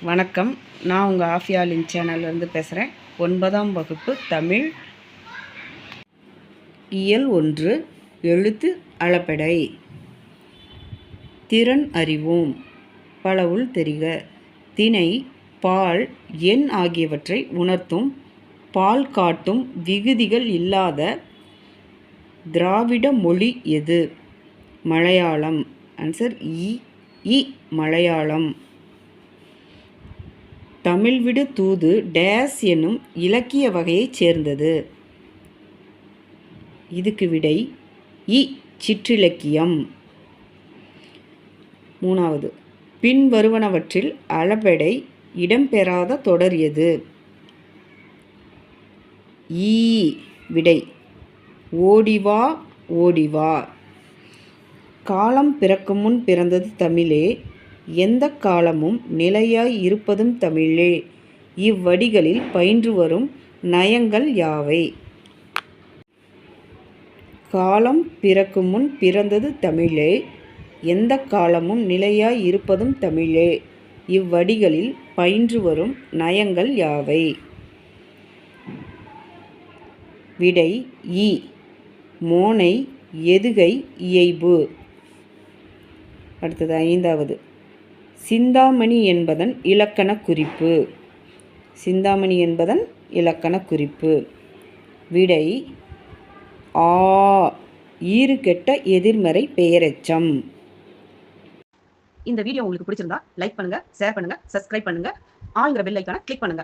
வணக்கம். நான் உங்கள் ஆஃபியாலின் சேனல்லேருந்து பேசுகிறேன். 9ஆம் வகுப்பு தமிழ் இயல் 1 எழுத்து அளபெடை. திறன் அறிவோம். பலவுள் தெரிக. திணை பால் எண் ஆகியவற்றை உணர்த்தும் பால் காட்டும் விகுதிகள் இல்லாத திராவிட மொழி எது? மலையாளம். ஆன்சர் இ மலையாளம். தமிழ்விடு தூது டேஸ் என்னும் இலக்கிய வகையைச் சேர்ந்தது. இதுக்கு விடை சிற்றிலக்கியம். 3வது பின்வருவனவற்றில் அளபெடை இடம்பெறாத தொடர் எது? விடை ஓடிவா ஓடிவா. காலம் பிறக்கும் முன் பிறந்தது தமிழே, எந்த காலமும் நிலையாய் இருப்பதும் தமிழே. இவ்வடிகளில் பயின்று வரும் நயங்கள் யாவை? காலம் பிறக்கும் முன் பிறந்தது தமிழே, எந்த காலமும் நிலையாய் இருப்பதும் தமிழே. இவ்வடிகளில் பயின்று வரும் நயங்கள் யாவை? விடை மோனை எதுகை இயைபு. அடுத்தது 5வது சிந்தாமணி என்பதன் இலக்கண குறிப்பு. சிந்தாமணி என்பதன் இலக்கண குறிப்பு. விடை ஈறுகெட்ட எதிர்மறை பெயரெச்சம். இந்த வீடியோ உங்களுக்கு பிடிச்சிருந்தா லைக் பண்ணுங்க, ஷேர் பண்ணுங்க, சப்ஸ்கிரைப் பண்ணுங்க, ஆல்ங்கிற பெல் ஐகானை கிளிக் பண்ணுங்க.